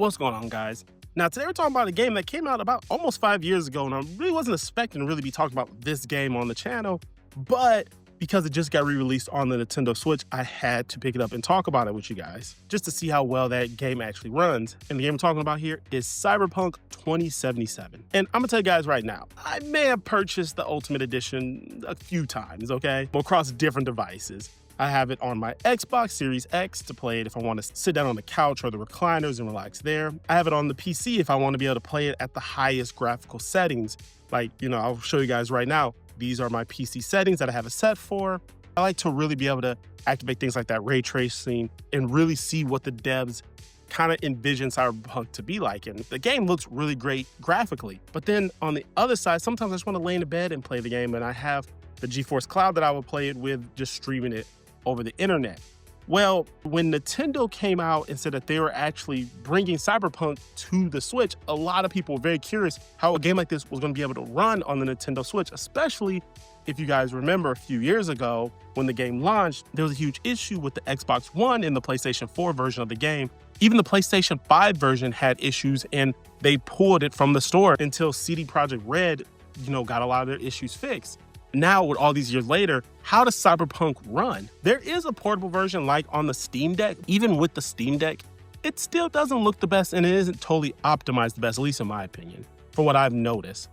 What's going on, guys? Now, today we're talking about a game that came out about almost 5 years ago, and I really wasn't expecting to really be talking about this game on the channel, but because it just got re-released on the Nintendo Switch, I had to pick it up and talk about it with you guys, just to see how well that game actually runs. And the game I'm talking about here is Cyberpunk 2077. And I'm gonna tell you guys right now, I may have purchased the Ultimate Edition a few times, okay? Across different devices. I have it on my Xbox Series X to play it if I want to sit down on the couch or the recliners and relax there. I have it on the PC if I want to be able to play it at the highest graphical settings. Like, I'll show you guys right now. These are my PC settings that I have it set for. I like to really be able to activate things like that ray tracing and really see what the devs kind of envision Cyberpunk to be like. And the game looks really great graphically. But then on the other side, sometimes I just want to lay in the bed and play the game, and I have the GeForce Cloud that I would play it with, just streaming it over the internet. Well, when Nintendo came out and said that they were actually bringing Cyberpunk to the Switch, a lot of people were very curious how a game like this was going to be able to run on the Nintendo Switch, especially if you guys remember a few years ago when the game launched, there was a huge issue with the Xbox One and the PlayStation 4 version of the game. Even the PlayStation 5 version had issues, and they pulled it from the store until CD Projekt Red, got a lot of their issues fixed. Now, with all these years later, how does Cyberpunk run? There is a portable version like on the Steam Deck. Even with the Steam Deck, it still doesn't look the best, and it isn't totally optimized the best, at least in my opinion, for what I've noticed.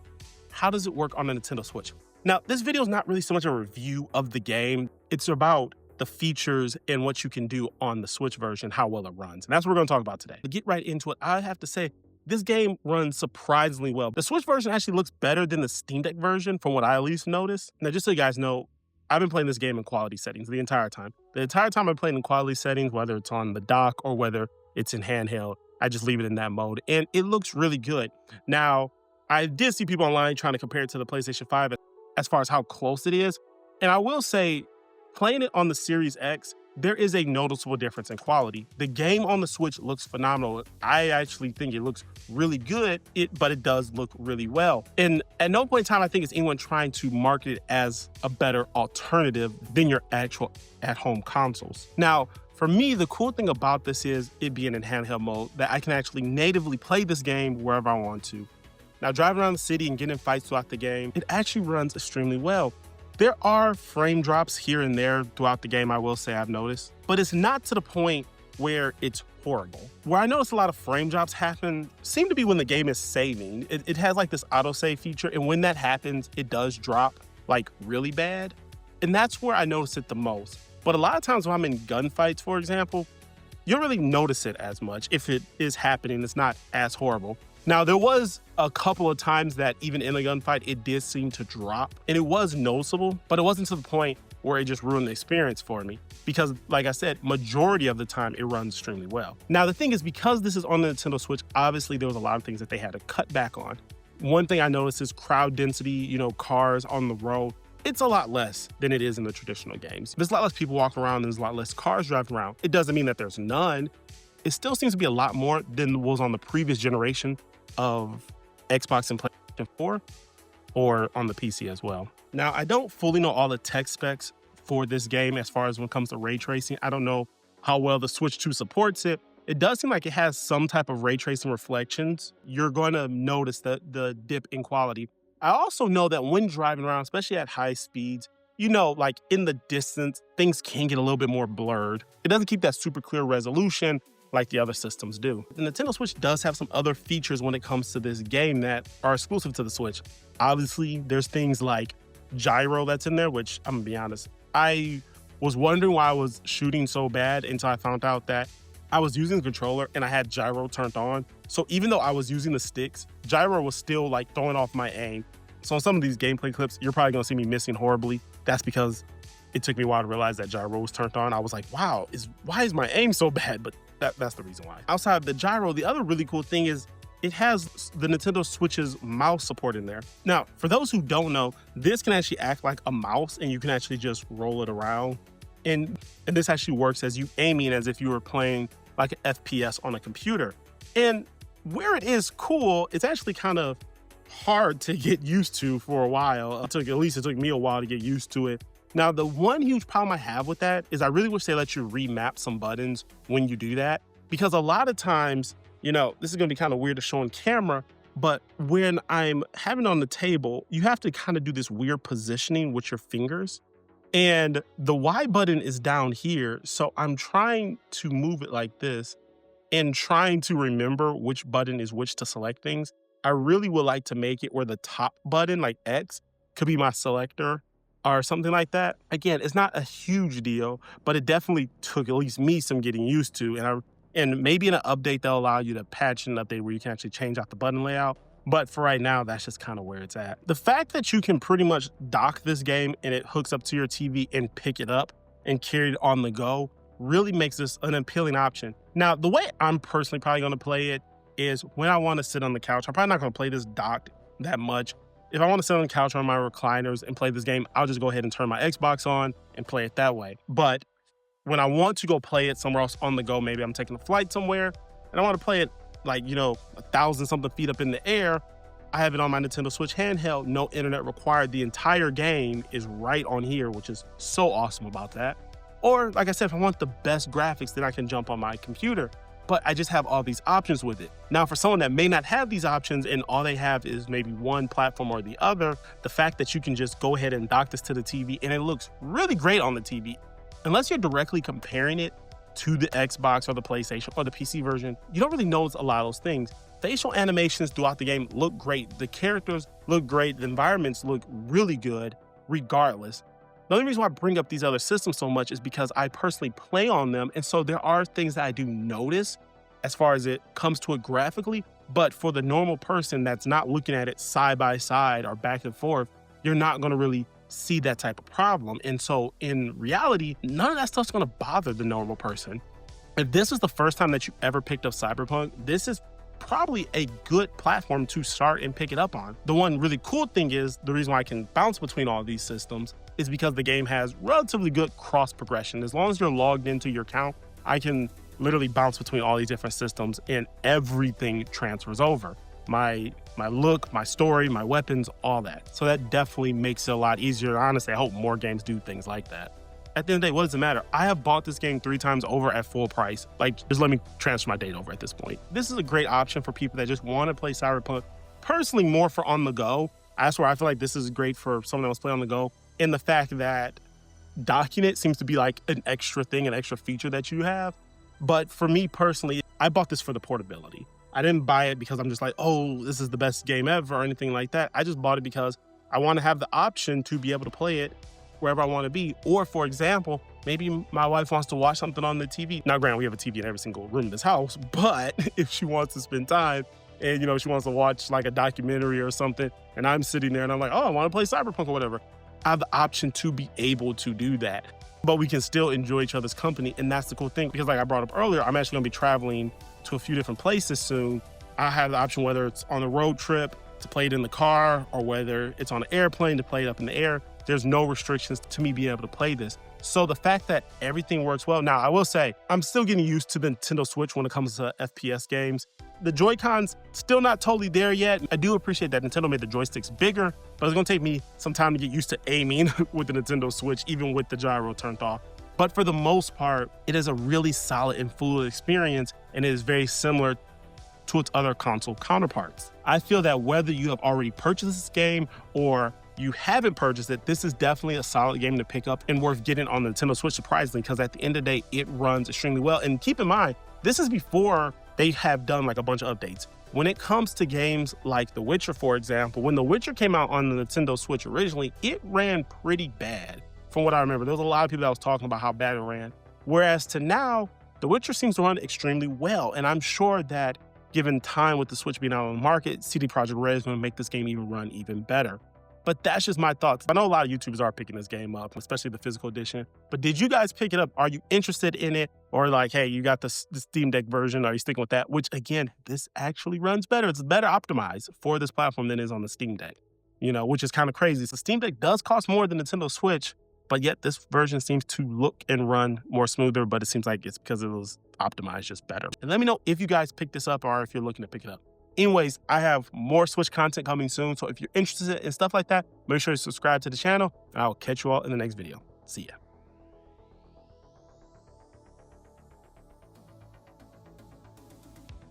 How does it work on the Nintendo Switch? Now, this video is not really so much a review of the game. It's about the features and what you can do on the Switch version, how well it runs. And that's what we're going to talk about today. To get right into it, I have to say, this game runs surprisingly well. The Switch version actually looks better than the Steam Deck version from what I at least noticed. Now, just so you guys know, I've been playing this game in quality settings the entire time. The entire time I've played in quality settings, whether it's on the dock or whether it's in handheld, I just leave it in that mode, and it looks really good. Now, I did see people online trying to compare it to the PlayStation 5 as far as how close it is. And I will say, playing it on the Series X, there is a noticeable difference in quality. The game on the Switch looks phenomenal. I actually think it looks really good, but it does look really well. And at no point in time I think it's anyone trying to market it as a better alternative than your actual at-home consoles. Now, for me, the cool thing about this is it being in handheld mode, that I can actually natively play this game wherever I want to. Now, driving around the city and getting in fights throughout the game, it actually runs extremely well. There are frame drops here and there throughout the game, I will say I've noticed, but it's not to the point where it's horrible. Where I notice a lot of frame drops happen seem to be when the game is saving. It has like this autosave feature, and when that happens, it does drop like really bad. And that's where I notice it the most. But a lot of times when I'm in gunfights, for example, you don't really notice it as much. If it is happening, it's not as horrible. Now, there was a couple of times that even in a gunfight, it did seem to drop, and it was noticeable, but it wasn't to the point where it just ruined the experience for me. Because, like I said, majority of the time, it runs extremely well. Now, the thing is, because this is on the Nintendo Switch, obviously there was a lot of things that they had to cut back on. One thing I noticed is crowd density, cars on the road. It's a lot less than it is in the traditional games. There's a lot less people walking around, there's a lot less cars driving around. It doesn't mean that there's none. It still seems to be a lot more than was on the previous generation of Xbox and PlayStation 4 or on the PC as well. Now, I don't fully know all the tech specs for this game as far as when it comes to ray tracing. I don't know how well the Switch 2 supports it. It does seem like it has some type of ray tracing reflections. You're going to notice the dip in quality. I also know that when driving around, especially at high speeds, like in the distance, things can get a little bit more blurred. It doesn't keep that super clear resolution like the other systems do. The Nintendo Switch does have some other features when it comes to this game that are exclusive to the Switch. Obviously, there's things like Gyro that's in there, which I'm gonna be honest, I was wondering why I was shooting so bad until I found out that I was using the controller and I had Gyro turned on. So even though I was using the sticks, Gyro was still like throwing off my aim. So in some of these gameplay clips, you're probably gonna see me missing horribly. That's because it took me a while to realize that Gyro was turned on. I was like, wow, why is my aim so bad? But that's the reason why. Outside of the Gyro, the other really cool thing is it has the Nintendo Switch's mouse support in there. Now, for those who don't know, this can actually act like a mouse and you can actually just roll it around. And this actually works as you aiming as if you were playing like an FPS on a computer. And where it is cool, it's actually kind of hard to get used to for a while. It took me a while to get used to it. Now, the one huge problem I have with that is I really wish they let you remap some buttons when you do that, because a lot of times You know, this is gonna be kind of weird to show on camera, but when I'm having it on the table, you have to kind of do this weird positioning with your fingers. And the Y button is down here. So I'm trying to move it like this and trying to remember which button is which to select things. I really would like to make it where the top button, like X, could be my selector or something like that. Again, it's not a huge deal, but it definitely took at least me some getting used to. And maybe in an update, they'll allow you to patch an update where you can actually change out the button layout. But for right now, that's just kind of where it's at. The fact that you can pretty much dock this game and it hooks up to your TV and pick it up and carry it on the go really makes this an appealing option. Now, the way I'm personally probably going to play it is when I want to sit on the couch. I'm probably not going to play this docked that much. If I want to sit on the couch on my recliners and play this game, I'll just go ahead and turn my Xbox on and play it that way. But when I want to go play it somewhere else on the go, maybe I'm taking a flight somewhere and I want to play it like, 1,000 something feet up in the air, I have it on my Nintendo Switch handheld, no internet required. The entire game is right on here, which is so awesome about that. Or like I said, if I want the best graphics, then I can jump on my computer. But I just have all these options with it. Now, for someone that may not have these options and all they have is maybe one platform or the other, the fact that you can just go ahead and dock this to the TV and it looks really great on the TV, unless you're directly comparing it to the Xbox or the PlayStation or the PC version, you don't really notice a lot of those things. Facial animations throughout the game look great. The characters look great. The environments look really good regardless. The only reason why I bring up these other systems so much is because I personally play on them. And so there are things that I do notice as far as it comes to it graphically. But for the normal person that's not looking at it side by side or back and forth, you're not going to really see that type of problem. And so in reality, none of that stuff's going to bother the normal person. If this is the first time that you ever picked up Cyberpunk, this is probably a good platform to start and pick it up on. The one really cool thing is the reason why I can bounce between all these systems is because the game has relatively good cross progression. As long as you're logged into your account, I can literally bounce between all these different systems and everything transfers over. My look, my story, my weapons, all that. So that definitely makes it a lot easier. Honestly, I hope more games do things like that. At the end of the day, what does it matter? I have bought this game 3 times over at full price. Like, just let me transfer my data over at this point. This is a great option for people that just want to play Cyberpunk. Personally, more for on the go. I swear, I feel like this is great for someone that wants to play on the go. And the fact that docking it seems to be like an extra thing, an extra feature that you have. But for me personally, I bought this for the portability. I didn't buy it because I'm just like, oh, this is the best game ever or anything like that. I just bought it because I want to have the option to be able to play it wherever I want to be. Or for example, maybe my wife wants to watch something on the TV. Now, granted, we have a TV in every single room in this house, but if she wants to spend time and, she wants to watch like a documentary or something, and I'm sitting there and I'm like, oh, I want to play Cyberpunk or whatever, I have the option to be able to do that. But we can still enjoy each other's company. And that's the cool thing, because like I brought up earlier, I'm actually going to be traveling to a few different places soon. I have the option, whether it's on a road trip to play it in the car or whether it's on an airplane to play it up in the air. There's no restrictions to me being able to play this. So the fact that everything works well. Now, I will say, I'm still getting used to the Nintendo Switch when it comes to FPS games. The Joy-Cons, still not totally there yet. I do appreciate that Nintendo made the joysticks bigger, but it's gonna take me some time to get used to aiming with the Nintendo Switch, even with the gyro turned off. But for the most part, it is a really solid and fluid experience, and it is very similar to its other console counterparts. I feel that whether you have already purchased this game or you haven't purchased it, this is definitely a solid game to pick up and worth getting on the Nintendo Switch, surprisingly, because at the end of the day, it runs extremely well. And keep in mind, this is before they have done like a bunch of updates. When it comes to games like The Witcher, for example, when The Witcher came out on the Nintendo Switch originally, it ran pretty bad. From what I remember, there was a lot of people that was talking about how bad it ran. Whereas to now, The Witcher seems to run extremely well. And I'm sure that given time with the Switch being out on the market, CD Projekt Red is going to make this game even run even better. But that's just my thoughts. I know a lot of YouTubers are picking this game up, especially the physical edition. But did you guys pick it up? Are you interested in it? Or like, hey, you got the Steam Deck version. Are you sticking with that? Which again, this actually runs better. It's better optimized for this platform than it is on the Steam Deck, which is kind of crazy. The Steam Deck does cost more than Nintendo Switch, but yet this version seems to look and run more smoother, but it seems like it's because it was optimized just better. And let me know if you guys picked this up or if you're looking to pick it up. Anyways, I have more Switch content coming soon, so if you're interested in stuff like that, make sure to subscribe to the channel, and I will catch you all in the next video. See ya.